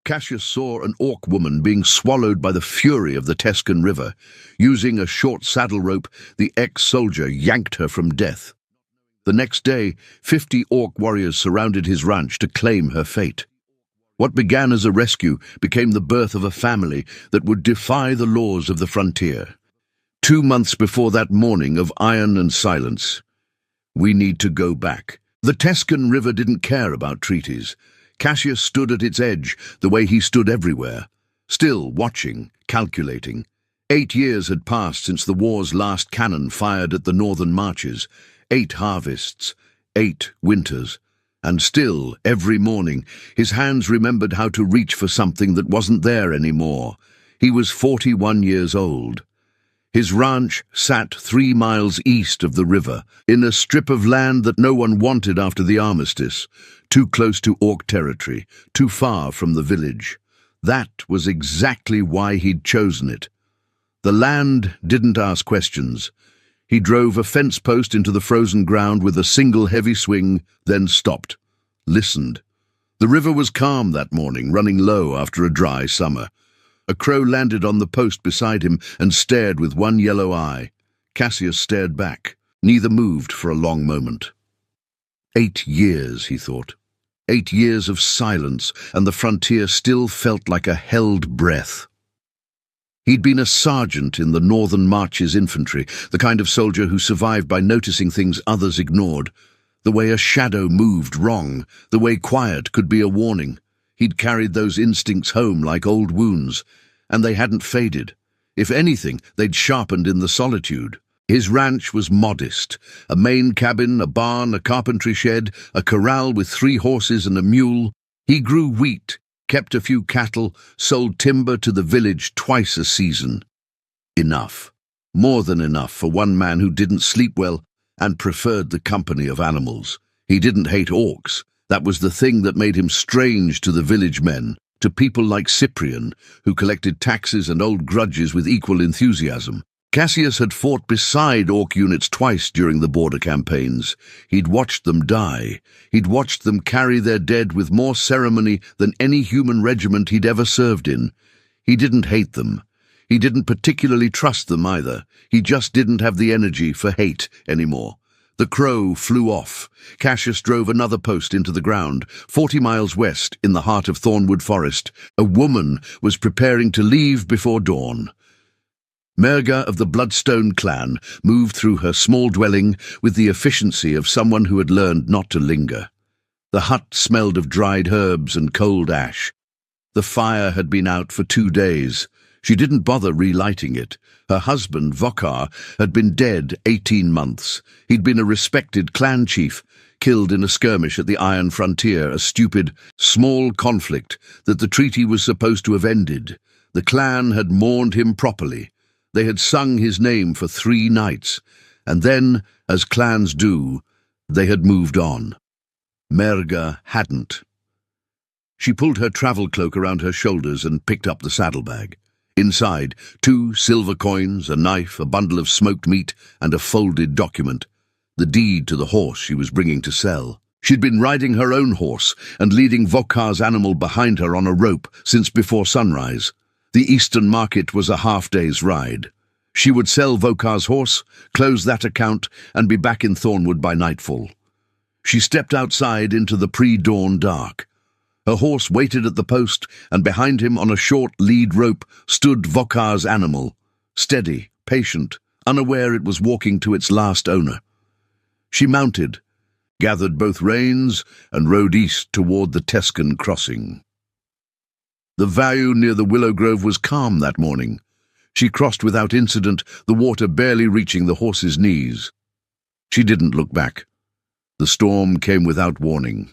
Cassius saw an orc woman being swallowed by the fury of the Tescan River. Using a short saddle rope, the ex-soldier yanked her from death. The next day, 50 orc warriors surrounded his ranch to claim her fate. What began as a rescue became the birth of a family that would defy the laws of the frontier. 2 months before that morning of iron and silence. We need to go back. The Tescan River didn't care about treaties. Cassius stood at its edge, the way he stood everywhere, still watching, calculating. 8 years had passed since the war's last cannon fired at the northern marches. 8 harvests, 8 winters. And still, every morning, his hands remembered how to reach for something that wasn't there anymore. He was 41 years old. His ranch sat 3 miles east of the river, in a strip of land that no one wanted after the armistice, too close to orc territory, too far from the village. That was exactly why he'd chosen it. The land didn't ask questions. He drove a fence post into the frozen ground with a single heavy swing, then stopped, listened. The river was calm that morning, running low after a dry summer. A crow landed on the post beside him and stared with one yellow eye. Cassius stared back. Neither moved for a long moment. 8 years, he thought. 8 years of silence, and the frontier still felt like a held breath. He'd been a sergeant in the Northern Marches infantry, the kind of soldier who survived by noticing things others ignored. The way a shadow moved wrong, the way quiet could be a warning. He'd carried those instincts home like old wounds, and they hadn't faded. If anything, they'd sharpened in the solitude. His ranch was modest. A main cabin, a barn, a carpentry shed, a corral with 3 horses and a mule. He grew wheat, kept a few cattle, sold timber to the village twice a season. Enough. More than enough for one man who didn't sleep well and preferred the company of animals. He didn't hate orcs. That was the thing that made him strange to the village men, to people like Cyprian, who collected taxes and old grudges with equal enthusiasm. Cassius had fought beside orc units twice during the border campaigns. He'd watched them die. He'd watched them carry their dead with more ceremony than any human regiment he'd ever served in. He didn't hate them. He didn't particularly trust them either. He just didn't have the energy for hate anymore. The crow flew off. Cassius drove another post into the ground. 40 miles west, in the heart of Thornwood Forest, a woman was preparing to leave before dawn. Merga of the Bloodstone clan moved through her small dwelling with the efficiency of someone who had learned not to linger. The hut smelled of dried herbs and cold ash. The fire had been out for 2 days. She didn't bother relighting it. Her husband, Vokar, had been dead 18 months. He'd been a respected clan chief, killed in a skirmish at the Iron Frontier, a stupid, small conflict that the treaty was supposed to have ended. The clan had mourned him properly. They had sung his name for 3 nights, and then, as clans do, they had moved on. Merga hadn't. She pulled her travel cloak around her shoulders and picked up the saddlebag. Inside, 2 silver coins, a knife, a bundle of smoked meat, and a folded document. The deed to the horse she was bringing to sell. She'd been riding her own horse and leading Vokar's animal behind her on a rope since before sunrise. The eastern market was a half-day's ride. She would sell Vokar's horse, close that account, and be back in Thornwood by nightfall. She stepped outside into the pre-dawn dark. Her horse waited at the post, and behind him on a short lead rope stood Vokar's animal, steady, patient, unaware it was walking to its last owner. She mounted, gathered both reins, and rode east toward the Tescan crossing. The bayou near the willow grove was calm that morning. She crossed without incident, the water barely reaching the horse's knees. She didn't look back. The storm came without warning.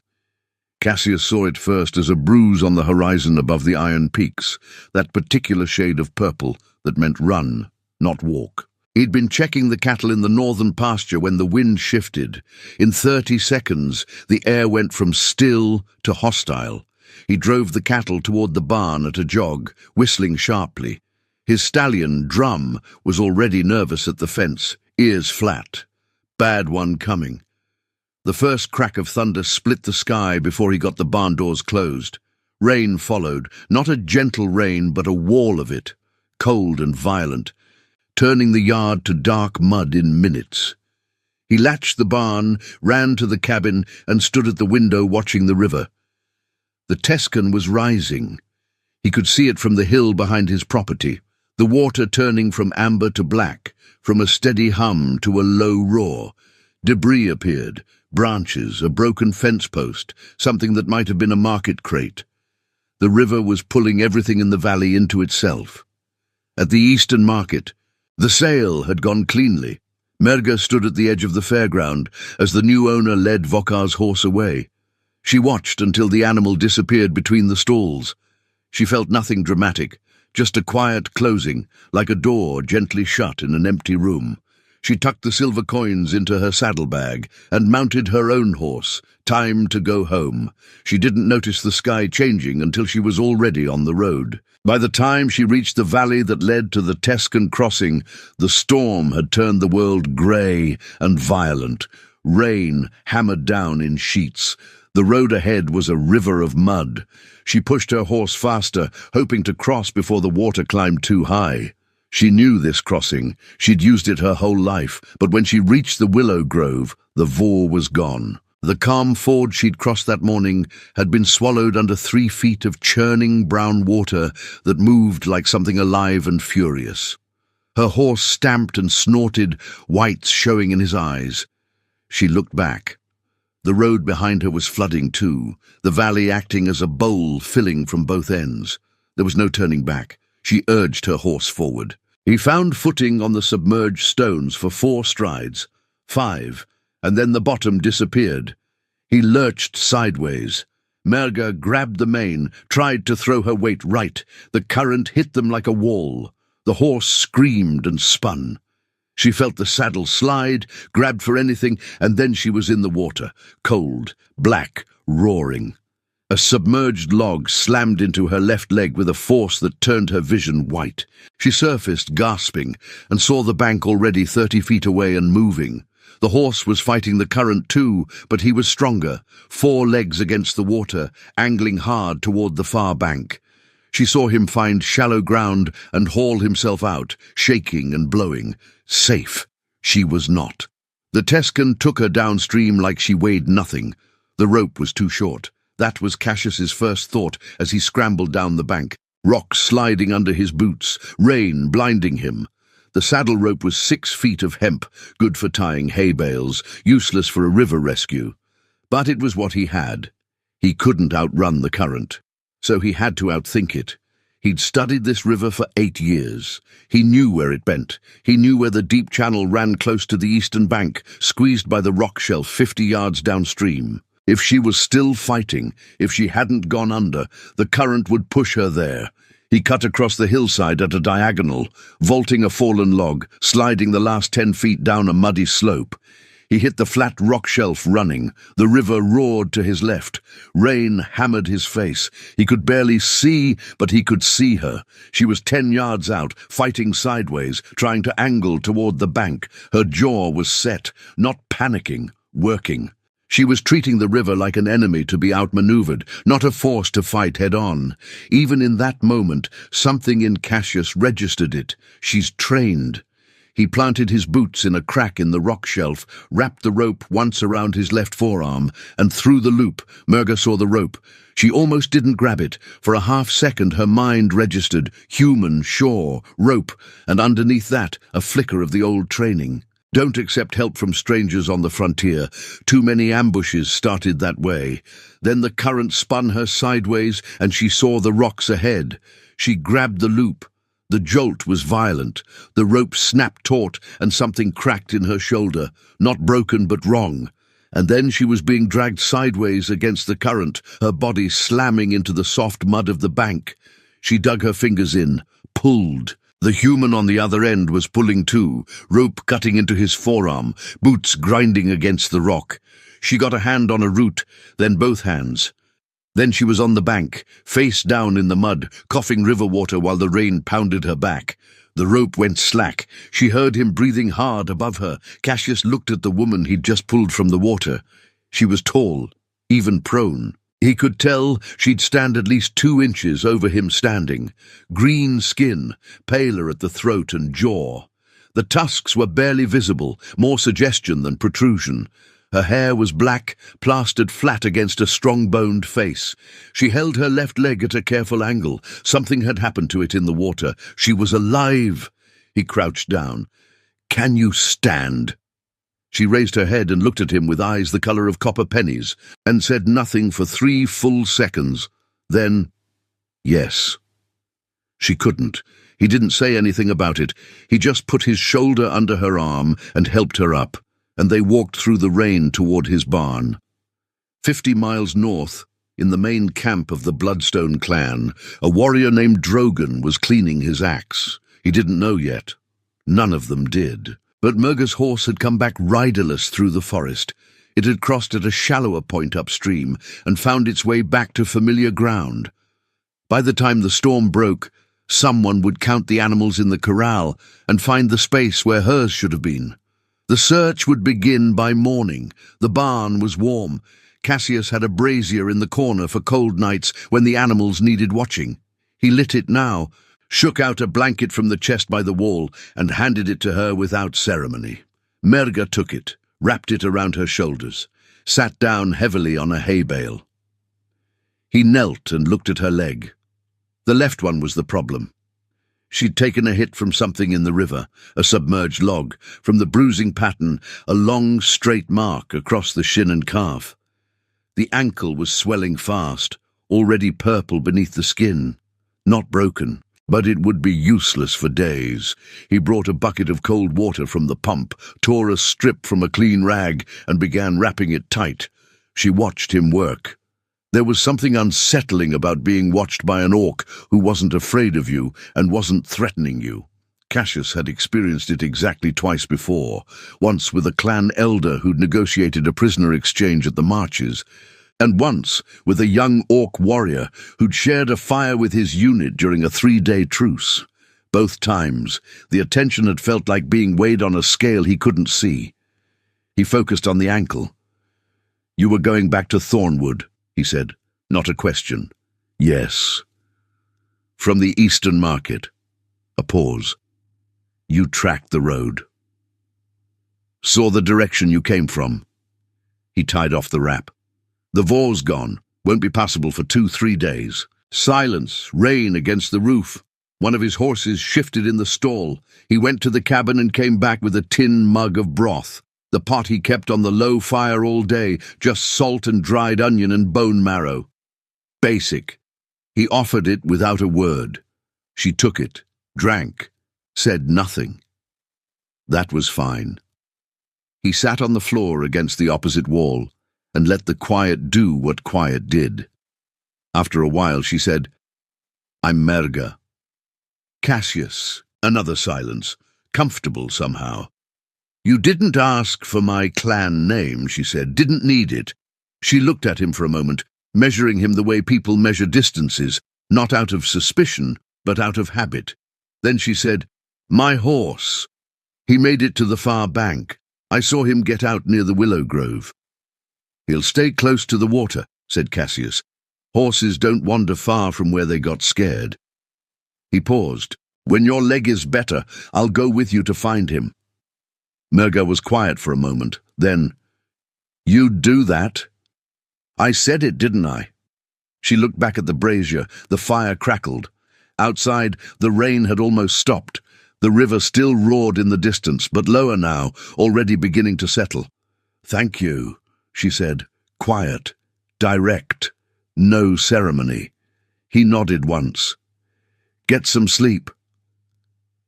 Cassius saw it first as a bruise on the horizon above the Iron Peaks, that particular shade of purple that meant run, not walk. He'd been checking the cattle in the northern pasture when the wind shifted. In 30 seconds, the air went from still to hostile. He drove the cattle toward the barn at a jog, whistling sharply. His stallion, Drum, was already nervous at the fence, ears flat. Bad one coming. The first crack of thunder split the sky before he got the barn doors closed. Rain followed, not a gentle rain, but a wall of it, cold and violent, turning the yard to dark mud in minutes. He latched the barn, ran to the cabin, and stood at the window watching the river. The Tescan was rising. He could see it from the hill behind his property, the water turning from amber to black, from a steady hum to a low roar. Debris appeared, branches, a broken fence post, something that might have been a market crate. The river was pulling everything in the valley into itself. At the eastern market, the sale had gone cleanly. Merga stood at the edge of the fairground as the new owner led Vokar's horse away. She watched until the animal disappeared between the stalls. She felt nothing dramatic, just a quiet closing, like a door gently shut in an empty room. She tucked the silver coins into her saddlebag and mounted her own horse. Time to go home. She didn't notice the sky changing until she was already on the road. By the time she reached the valley that led to the Tescan crossing, the storm had turned the world grey and violent. Rain hammered down in sheets. The road ahead was a river of mud. She pushed her horse faster, hoping to cross before the water climbed too high. She knew this crossing. She'd used it her whole life, but when she reached the willow grove, the vore was gone. The calm ford she'd crossed that morning had been swallowed under 3 feet of churning brown water that moved like something alive and furious. Her horse stamped and snorted, whites showing in his eyes. She looked back. The road behind her was flooding too, the valley acting as a bowl filling from both ends. There was no turning back. She urged her horse forward. He found footing on the submerged stones for 4 strides, 5, and then the bottom disappeared. He lurched sideways. Merga grabbed the mane, tried to throw her weight right. The current hit them like a wall. The horse screamed and spun. She felt the saddle slide, grabbed for anything, and then she was in the water, cold, black, roaring. A submerged log slammed into her left leg with a force that turned her vision white. She surfaced, gasping, and saw the bank already 30 feet away and moving. The horse was fighting the current too, but he was stronger, 4 legs against the water, angling hard toward the far bank. She saw him find shallow ground and haul himself out, shaking and blowing. Safe. She was not. The Tescan took her downstream like she weighed nothing. The rope was too short. That was Cassius's first thought as he scrambled down the bank, rocks sliding under his boots, rain blinding him. The saddle rope was 6 feet of hemp, good for tying hay bales, useless for a river rescue. But it was what he had. He couldn't outrun the current, so he had to outthink it. He'd studied this river for 8 years. He knew where it bent. He knew where the deep channel ran close to the eastern bank, squeezed by the rock shelf 50 yards downstream. If she was still fighting, if she hadn't gone under, the current would push her there. He cut across the hillside at a diagonal, vaulting a fallen log, sliding the last 10 feet down a muddy slope. He hit the flat rock shelf running. The river roared to his left. Rain hammered his face. He could barely see, but he could see her. She was 10 yards out, fighting sideways, trying to angle toward the bank. Her jaw was set, not panicking, working. She was treating the river like an enemy to be outmaneuvered, not a force to fight head-on. Even in that moment, something in Cassius registered it. She's trained. He planted his boots in a crack in the rock shelf, wrapped the rope once around his left forearm, and through the loop, Merga saw the rope. She almost didn't grab it. For a half second, her mind registered human, shore, rope, and underneath that, a flicker of the old training. Don't accept help from strangers on the frontier. Too many ambushes started that way. Then the current spun her sideways, and she saw the rocks ahead. She grabbed the loop. The jolt was violent. The rope snapped taut, and something cracked in her shoulder. Not broken, but wrong. And then she was being dragged sideways against the current, her body slamming into the soft mud of the bank. She dug her fingers in, pulled. The human on the other end was pulling too, rope cutting into his forearm, boots grinding against the rock. She got a hand on a root, then both hands. Then she was on the bank, face down in the mud, coughing river water while the rain pounded her back. The rope went slack. She heard him breathing hard above her. Cassius looked at the woman he'd just pulled from the water. She was tall, even prone. He could tell she'd stand at least 2 inches over him standing, green skin, paler at the throat and jaw. The tusks were barely visible, more suggestion than protrusion. Her hair was black, plastered flat against a strong-boned face. She held her left leg at a careful angle. Something had happened to it in the water. She was alive. He crouched down. "Can you stand?" She raised her head and looked at him with eyes the color of copper pennies, and said nothing for 3 full seconds. Then, yes. She couldn't. He didn't say anything about it. He just put his shoulder under her arm and helped her up, and they walked through the rain toward his barn. 50 miles north, in the main camp of the Bloodstone clan, a warrior named Drogon was cleaning his axe. He didn't know yet. None of them did. But Murga's horse had come back riderless through the forest. It had crossed at a shallower point upstream and found its way back to familiar ground. By the time the storm broke, someone would count the animals in the corral and find the space where hers should have been. The search would begin by morning. The barn was warm. Cassius had a brazier in the corner for cold nights when the animals needed watching. He lit it now, shook out a blanket from the chest by the wall, and handed it to her without ceremony. Merga took it, wrapped it around her shoulders, sat down heavily on a hay bale. He knelt and looked at her leg. The left one was the problem. She'd taken a hit from something in the river, a submerged log. From the bruising pattern, a long, straight mark across the shin and calf. The ankle was swelling fast, already purple beneath the skin. Not broken, but it would be useless for days. He brought a bucket of cold water from the pump, tore a strip from a clean rag, and began wrapping it tight. She watched him work. There was something unsettling about being watched by an orc who wasn't afraid of you and wasn't threatening you. Cassius had experienced it exactly twice before, once with a clan elder who'd negotiated a prisoner exchange at the marches, and once with a young orc warrior who'd shared a fire with his unit during a 3-day truce. Both times, the attention had felt like being weighed on a scale he couldn't see. He focused on the ankle. "You were going back to Thornwood," he said. "Not a question." "Yes." "From the Eastern Market." A pause. "You tracked the road." "Saw the direction you came from." He tied off the wrap. "The Vor's gone. Won't be passable for 2-3 days. Silence, rain against the roof. One of his horses shifted in the stall. He went to the cabin and came back with a tin mug of broth. The pot he kept on the low fire all day, just salt and dried onion and bone marrow. Basic. He offered it without a word. She took it, drank, said nothing. That was fine. He sat on the floor against the opposite wall and let the quiet do what quiet did. After a while she said, "I'm Merga." "Cassius." Another silence, comfortable somehow. "You didn't ask for my clan name," she said. "Didn't need it." She looked at him for a moment, measuring him the way people measure distances, not out of suspicion, but out of habit. Then she said, "My horse. He made it to the far bank. I saw him get out near the willow grove." "He'll stay close to the water," said Cassius. "Horses don't wander far from where they got scared." He paused. "When your leg is better, I'll go with you to find him." Merga was quiet for a moment. Then, "You'd do that?" "I said it, didn't I?" She looked back at the brazier. The fire crackled. Outside, the rain had almost stopped. The river still roared in the distance, but lower now, already beginning to settle. "Thank you," she said. Quiet, direct, no ceremony. He nodded once. "Get some sleep."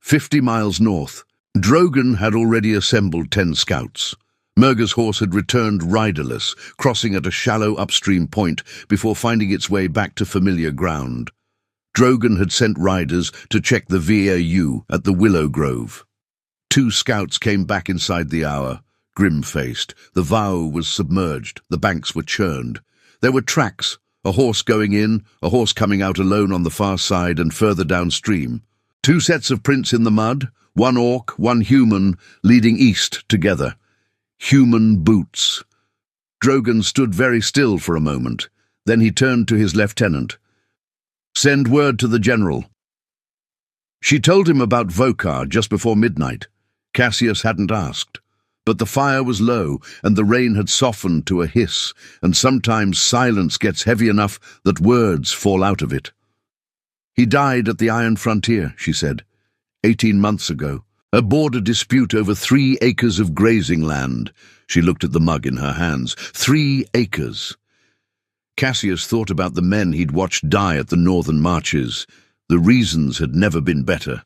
50 miles north, Drogon had already assembled 10 scouts. Merga's horse had returned riderless, crossing at a shallow upstream point before finding its way back to familiar ground. Drogon had sent riders to check the VAU at the Willow Grove. 2 scouts came back inside the hour, grim-faced. The Vow was submerged, the banks were churned. There were tracks, a horse going in, a horse coming out alone on the far side and further downstream. 2 sets of prints in the mud, 1 orc, 1 human, leading east together. Human boots. Drogon stood very still for a moment. Then he turned to his lieutenant. "Send word to the general." She told him about Vokar just before midnight. Cassius hadn't asked. But the fire was low, and the rain had softened to a hiss, and sometimes silence gets heavy enough that words fall out of it. "He died at the Iron Frontier," she said, 18 months ago. A border dispute over 3 acres of grazing land. She looked at the mug in her hands. 3 acres. Cassius thought about the men he'd watched die at the northern marches. The reasons had never been better.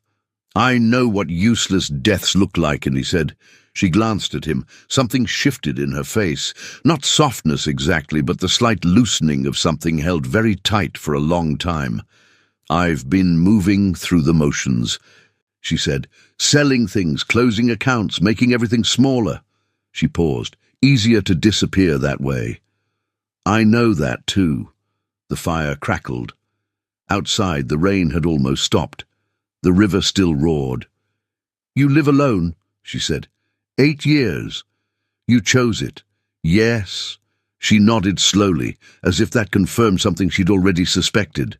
"I know what useless deaths look like," and he said. She glanced at him. Something shifted in her face. Not softness exactly, but the slight loosening of something held very tight for a long time. "I've been moving through the motions," she said. "Selling things, closing accounts, making everything smaller." She paused. "Easier to disappear that way." "I know that too." The fire crackled. Outside, the rain had almost stopped. The river still roared. "You live alone," she said. 8 years. You chose it." "Yes." She nodded slowly, as if that confirmed something she'd already suspected.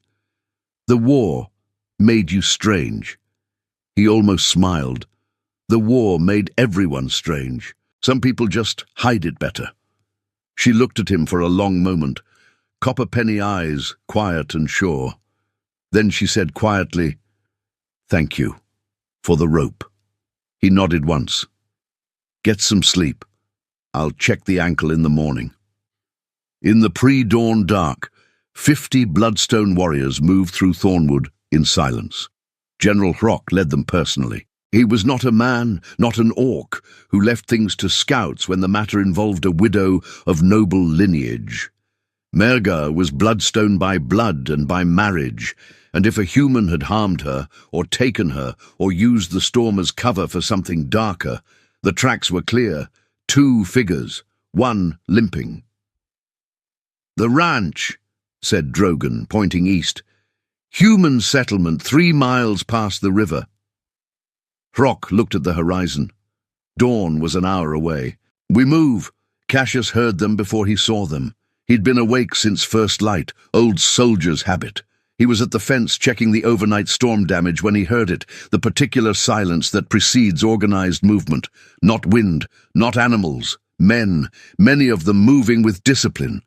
"The war made you strange." He almost smiled. "The war made everyone strange. Some people just hide it better." She looked at him for a long moment, copper penny eyes, quiet and sure. Then she said quietly, "Thank you for the rope." He nodded once. "Get some sleep. I'll check the ankle in the morning." In the pre-dawn dark, 50 Bloodstone warriors moved through Thornwood in silence. General Hrock led them personally. He was not a man, not an orc, who left things to scouts when the matter involved a widow of noble lineage. Merga was Bloodstone by blood and by marriage, and if a human had harmed her, or taken her, or used the storm as cover for something darker, the tracks were clear. 2 figures, one limping. "The ranch," said Drogon, pointing east. "Human settlement 3 miles past the river." Hrock looked at the horizon. Dawn was an hour away. "We move." Cassius heard them before he saw them. He'd been awake since first light, old soldier's habit. He was at the fence checking the overnight storm damage when he heard it, the particular silence that precedes organized movement. Not wind, not animals, men, many of them moving with discipline.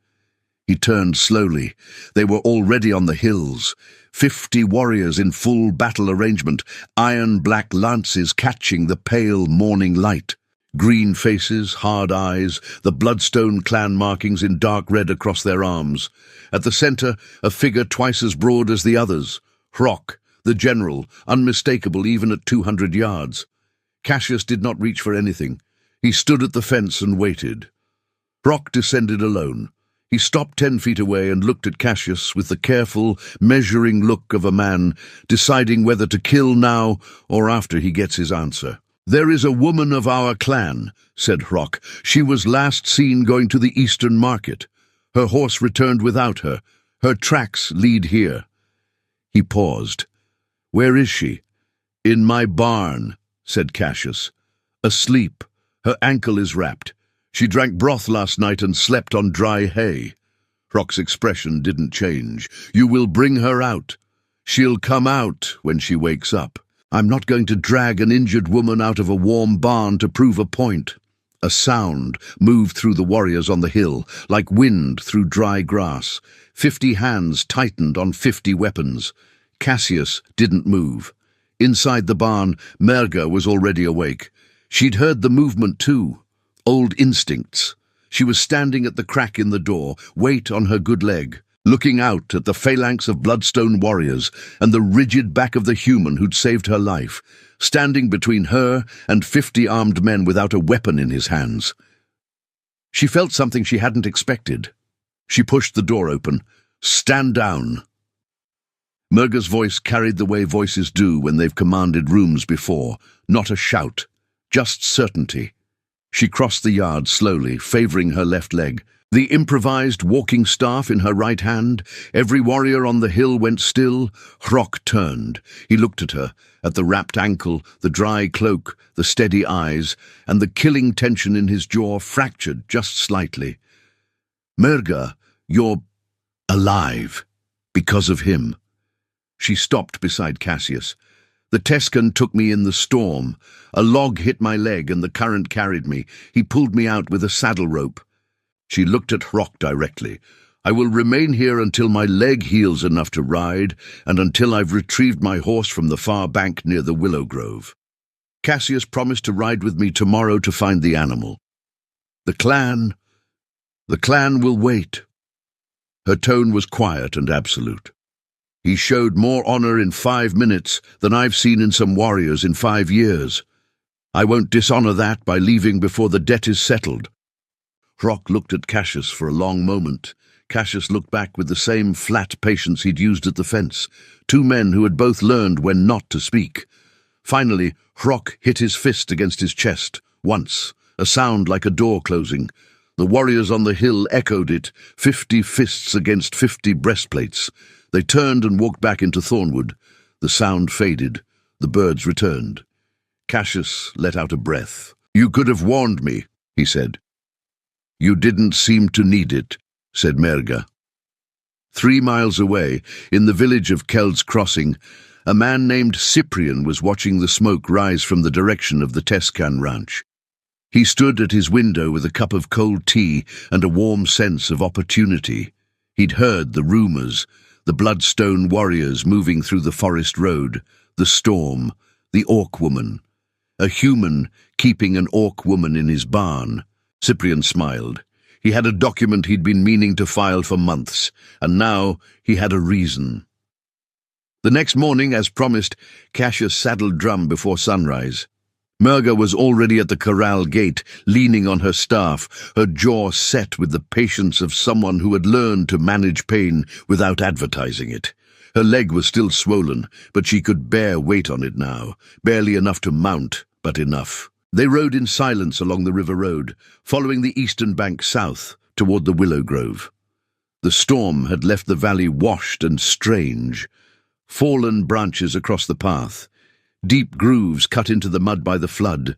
He turned slowly. They were already on the hills. 50 warriors in full battle arrangement, iron-black lances catching the pale morning light. Green faces, hard eyes, the Bloodstone clan markings in dark red across their arms. At the center, a figure twice as broad as the others. Hrock, the general, unmistakable even at 200 yards. Cassius did not reach for anything. He stood at the fence and waited. Hrock descended alone. He stopped 10 feet away and looked at Cassius with the careful, measuring look of a man deciding whether to kill now or after he gets his answer. "There is a woman of our clan," said Hrock. "She was last seen going to the eastern market. Her horse returned without her. Her tracks lead here." He paused. "Where is she?" "In my barn," said Cassius. "Asleep. Her ankle is wrapped. She drank broth last night and slept on dry hay." Hrock's expression didn't change. "You will bring her out. She'll come out when she wakes up. I'm not going to drag an injured woman out of a warm barn to prove a point." A sound moved through the warriors on the hill, like wind through dry grass. 50 hands tightened on 50 weapons. Cassius didn't move. Inside the barn, Merga was already awake. She'd heard the movement too. Old instincts. She was standing at the crack in the door, weight on her good leg, looking out at the phalanx of Bloodstone warriors and the rigid back of the human who'd saved her life, standing between her and 50 armed men without a weapon in his hands. She felt something she hadn't expected. She pushed the door open. "Stand down." Merga's voice carried the way voices do when they've commanded rooms before, not a shout, just certainty. She crossed the yard slowly, favoring her left leg, the improvised walking staff in her right hand. Every warrior on the hill went still. Hrock turned. He looked at her, at the wrapped ankle, the dry cloak, the steady eyes, and the killing tension in his jaw fractured just slightly. "Merga, you're..." Alive. Because of him. She stopped beside Cassius. The Tescan took me in the storm. A log hit my leg and the current carried me. He pulled me out with a saddle rope. She looked at Hrock directly. I will remain here until my leg heals enough to ride, and until I've retrieved my horse from the far bank near the willow grove. Cassius promised to ride with me tomorrow to find the animal. The clan will wait. Her tone was quiet and absolute. He showed more honor in 5 minutes than I've seen in some warriors in 5 years. I won't dishonor that by leaving before the debt is settled. Hrock looked at Cassius for a long moment. Cassius looked back with the same flat patience he'd used at the fence. 2 men who had both learned when not to speak. Finally, Hrock hit his fist against his chest, once, a sound like a door closing. The warriors on the hill echoed it, 50 fists against 50 breastplates. They turned and walked back into Thornwood. The sound faded. The birds returned. Cassius let out a breath. "You could have warned me," he said. "You didn't seem to need it," said Merga. 3 miles away, in the village of Keld's Crossing, a man named Cyprian was watching the smoke rise from the direction of the Tescan ranch. He stood at his window with a cup of cold tea and a warm sense of opportunity. He'd heard the rumors, the bloodstone warriors moving through the forest road, the storm, the orc woman. A human keeping an orc woman in his barn. Cyprian smiled. He had a document he'd been meaning to file for months, and now he had a reason. The next morning, as promised, Cassius saddled Drum before sunrise. Merga was already at the corral gate, leaning on her staff, her jaw set with the patience of someone who had learned to manage pain without advertising it. Her leg was still swollen, but she could bear weight on it now, barely enough to mount, but enough. They rode in silence along the river road, following the eastern bank south, toward the willow grove. The storm had left the valley washed and strange. Fallen branches across the path. Deep grooves cut into the mud by the flood.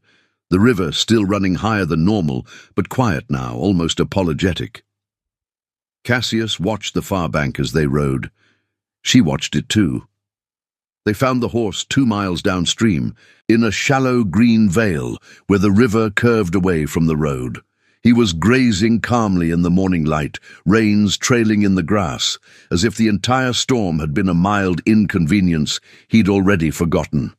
The river still running higher than normal, but quiet now, almost apologetic. Cassius watched the far bank as they rode. She watched it too. They found the horse 2 miles downstream, in a shallow green vale where the river curved away from the road. He was grazing calmly in the morning light, reins trailing in the grass, as if the entire storm had been a mild inconvenience he'd already forgotten.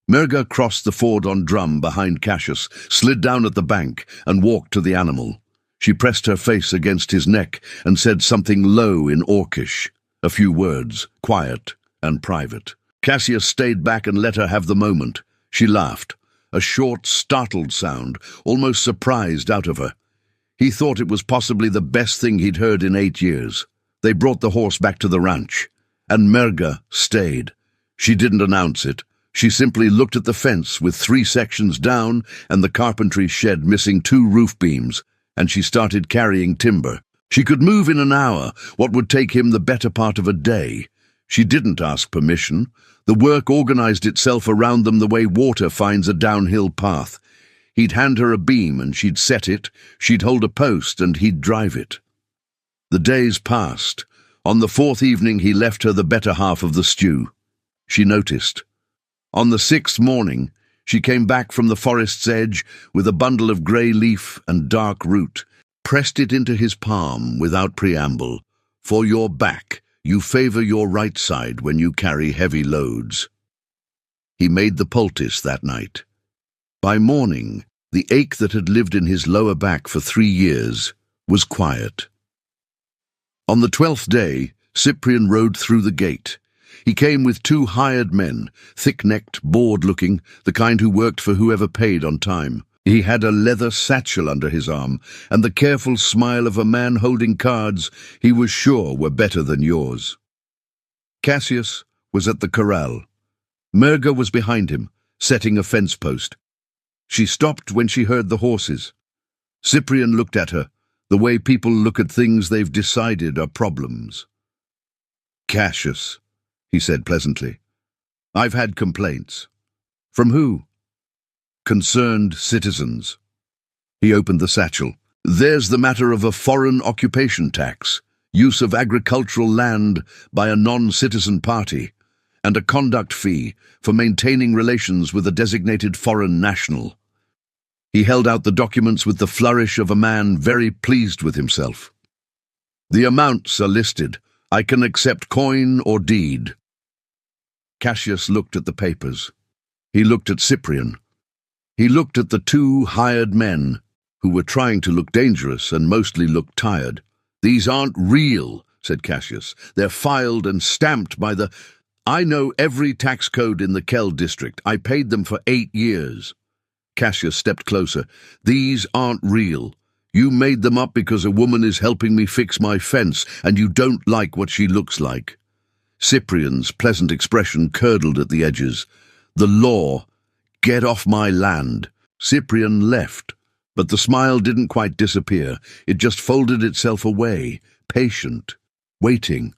Merga crossed the ford on Drum behind Cassius, slid down at the bank, and walked to the animal. She pressed her face against his neck and said something low in Orcish, a few words, quiet and private. Cassius stayed back and let her have the moment. She laughed, a short, startled sound, almost surprised out of her. He thought it was possibly the best thing he'd heard in 8 years. They brought the horse back to the ranch, and Merga stayed. She didn't announce it. She simply looked at the fence with 3 sections down and the carpentry shed missing 2 roof beams, and she started carrying timber. She could move in an hour, what would take him the better part of a day. She didn't ask permission. The work organized itself around them the way water finds a downhill path. He'd hand her a beam and she'd set it, she'd hold a post and he'd drive it. The days passed. On the 4th evening he left her the better half of the stew. She noticed. On the 6th morning, she came back from the forest's edge with a bundle of grey leaf and dark root, pressed it into his palm without preamble. For your back, you favor your right side when you carry heavy loads. He made the poultice that night. By morning, the ache that had lived in his lower back for 3 years was quiet. On the 12th day, Cyprian rode through the gate. He came with 2 hired men, thick-necked, bored-looking, the kind who worked for whoever paid on time. He had a leather satchel under his arm, and the careful smile of a man holding cards he was sure were better than yours. Cassius was at the corral. Merga was behind him, setting a fence post. She stopped when she heard the horses. Cyprian looked at her, the way people look at things they've decided are problems. "Cassius," he said pleasantly, "I've had complaints." "From who?" "Concerned citizens." He opened the satchel. "There's the matter of a foreign occupation tax. use of agricultural land by a non-citizen party, and a conduct fee for maintaining relations with a designated foreign national. He held out the documents with the flourish of a man very pleased with himself. The amounts are listed. I can accept coin or deed. Cassius looked at the papers. He looked at Cyprian. He looked at the two hired men, who were trying to look dangerous and mostly looked tired. "These aren't real," said Cassius. "They're filed and stamped by the... I know every tax code in the Kell district. I paid them for 8 years. Cassius stepped closer. "These aren't real. You made them up because a woman is helping me fix my fence, and you don't like what she looks like." Cyprian's pleasant expression curdled at the edges. "The law. Get off my land." Cyprian left, but the smile didn't quite disappear. It just folded itself away, patient, waiting.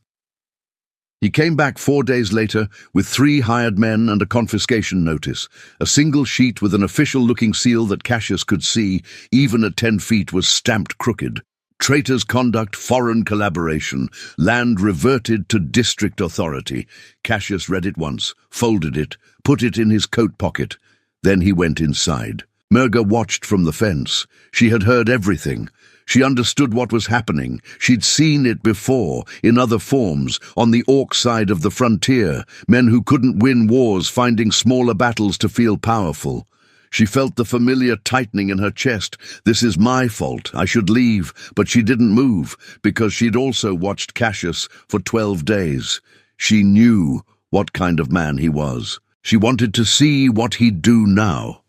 He came back 4 days later with 3 hired men and a confiscation notice. A single sheet with an official-looking seal that Cassius could see, even at 10 feet, was stamped crooked. "Traitors' conduct, foreign collaboration, land reverted to district authority." Cassius read it once, folded it, put it in his coat pocket. Then he went inside. Merga watched from the fence. She had heard everything. She understood what was happening. She'd seen it before, in other forms, on the orc side of the frontier, men who couldn't win wars finding smaller battles to feel powerful. She felt the familiar tightening in her chest. This is my fault. I should leave. But she didn't move, because she'd also watched Cassius for 12 days. She knew what kind of man he was. She wanted to see what he'd do now.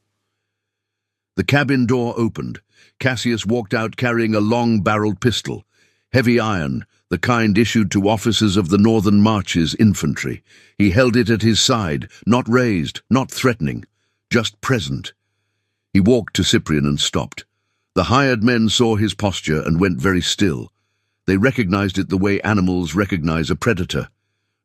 The cabin door opened. Cassius walked out carrying a long-barreled pistol, heavy iron, the kind issued to officers of the Northern Marches infantry. He held it at his side, not raised, not threatening, just present. He walked to Cyprian and stopped. The hired men saw his posture and went very still. They recognized it the way animals recognize a predator,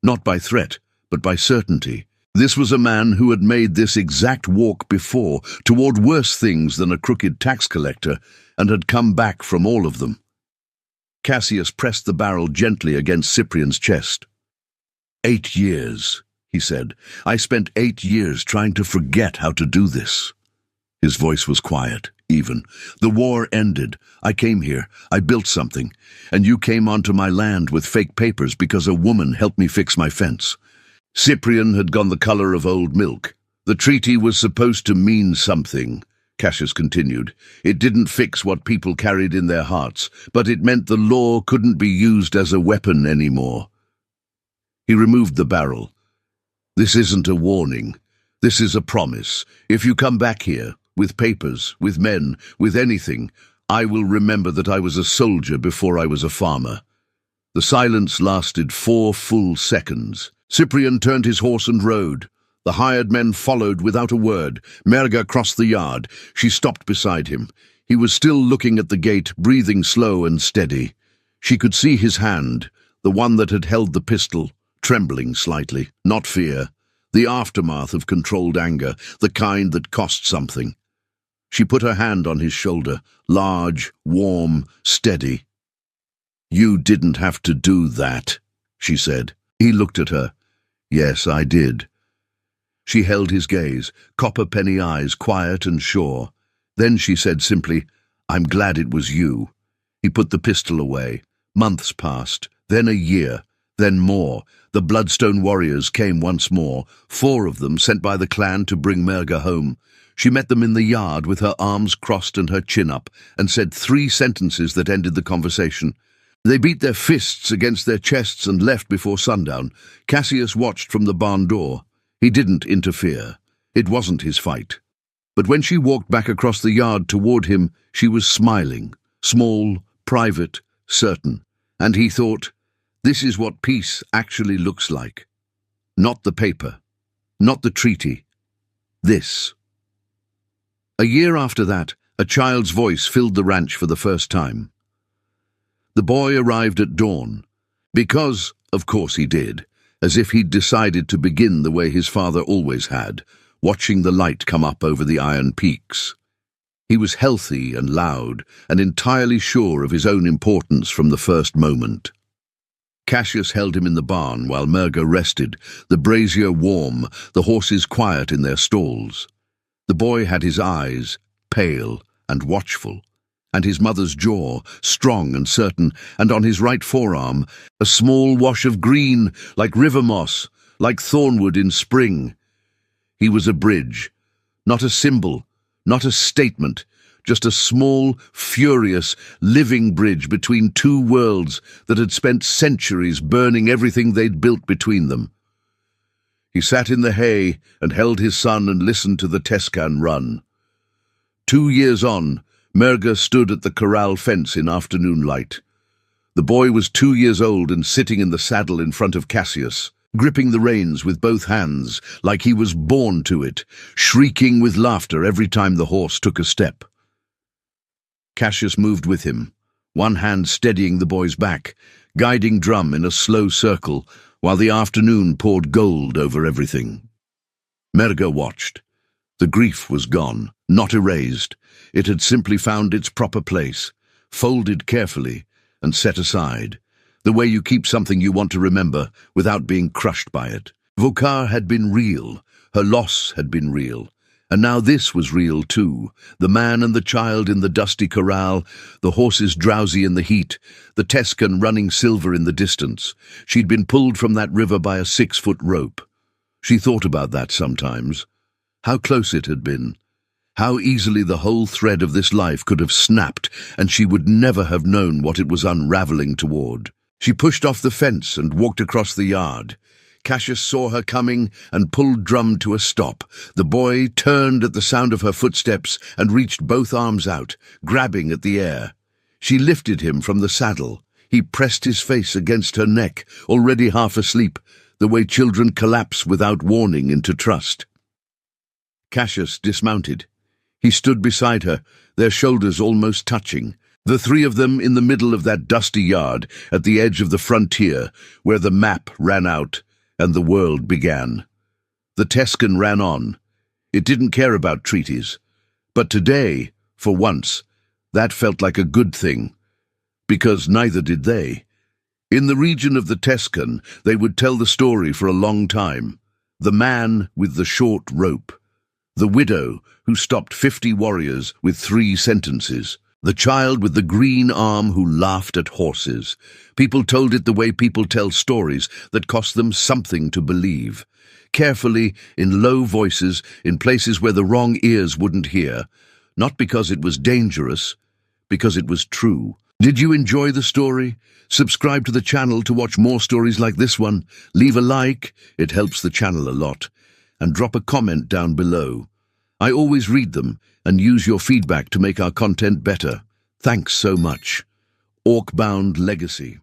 not by threat, but by certainty. This was a man who had made this exact walk before, toward worse things than a crooked tax collector, and had come back from all of them. Cassius pressed the barrel gently against Cyprian's chest. 8 years, he said. I spent 8 years trying to forget how to do this. His voice was quiet, even. The war ended. I came here. I built something. And you came onto my land with fake papers because a woman helped me fix my fence. Cyprian had gone the color of old milk. The treaty was supposed to mean something, Cassius continued. It didn't fix what people carried in their hearts, but it meant the law couldn't be used as a weapon anymore. He removed the barrel. This isn't a warning. This is a promise. If you come back here, with papers, with men, with anything, I will remember that I was a soldier before I was a farmer. The silence lasted 4 full seconds. Cyprian turned his horse and rode. The hired men followed without a word. Merga crossed the yard. She stopped beside him. He was still looking at the gate, breathing slow and steady. She could see his hand, the one that had held the pistol, trembling slightly. Not fear. The aftermath of controlled anger, the kind that cost something. She put her hand on his shoulder, large, warm, steady. You didn't have to do that, she said. He looked at her. Yes, I did. She held his gaze, copper-penny eyes, quiet and sure. Then she said simply, I'm glad it was you. He put the pistol away. Months passed, then a year, then more. The Bloodstone warriors came once more, 4 of them sent by the clan to bring Merga home. She met them in the yard with her arms crossed and her chin up, and said 3 sentences that ended the conversation. They beat their fists against their chests and left before sundown. Cassius watched from the barn door. He didn't interfere. It wasn't his fight. But when she walked back across the yard toward him, she was smiling, small, private, certain. And he thought, this is what peace actually looks like. Not the paper, not the treaty. This. A year after that, a child's voice filled the ranch for the first time. The boy arrived at dawn, because, of course he did, as if he'd decided to begin the way his father always had, watching the light come up over the iron peaks. He was healthy and loud, and entirely sure of his own importance from the first moment. Cassius held him in the barn while Merga rested, the brazier warm, the horses quiet in their stalls. The boy had his eyes, pale and watchful, and his mother's jaw, strong and certain, and on his right forearm, a small wash of green, like river moss, like thornwood in spring. He was a bridge, not a symbol, not a statement, just a small, furious, living bridge between two worlds that had spent centuries burning everything they'd built between them. He sat in the hay and held his son and listened to the Tescan run. 2 years on, Merga stood at the corral fence in afternoon light. The boy was 2 years old and sitting in the saddle in front of Cassius, gripping the reins with both hands like he was born to it, shrieking with laughter every time the horse took a step. Cassius moved with him, one hand steadying the boy's back, guiding Drum in a slow circle while the afternoon poured gold over everything. Merga watched. The grief was gone, not erased. It had simply found its proper place, folded carefully and set aside, the way you keep something you want to remember without being crushed by it. Vokar had been real, her loss had been real, and now this was real too. The man and the child in the dusty corral, the horses drowsy in the heat, the Tescan running silver in the distance. She'd been pulled from that river by a 6-foot rope. She thought about that sometimes. How close it had been. How easily the whole thread of this life could have snapped, and she would never have known what it was unraveling toward. She pushed off the fence and walked across the yard. Cassius saw her coming and pulled Drum to a stop. The boy turned at the sound of her footsteps and reached both arms out, grabbing at the air. She lifted him from the saddle. He pressed his face against her neck, already half asleep, the way children collapse without warning into trust. Cassius dismounted. He stood beside her, their shoulders almost touching, the three of them in the middle of that dusty yard at the edge of the frontier where the map ran out and the world began. The Tescan ran on. It didn't care about treaties. But today, for once, that felt like a good thing, because neither did they. In the region of the Tescan, they would tell the story for a long time. The man with the short rope. The widow who stopped 50 warriors with 3 sentences. The child with the green arm who laughed at horses. People told it the way people tell stories that cost them something to believe. Carefully, in low voices, in places where the wrong ears wouldn't hear. Not because it was dangerous, because it was true. Did you enjoy the story? Subscribe to the channel to watch more stories like this one. Leave a like, it helps the channel a lot. And drop a comment down below. I always read them and use your feedback to make our content better. Thanks so much. Orc-Bound Legacy.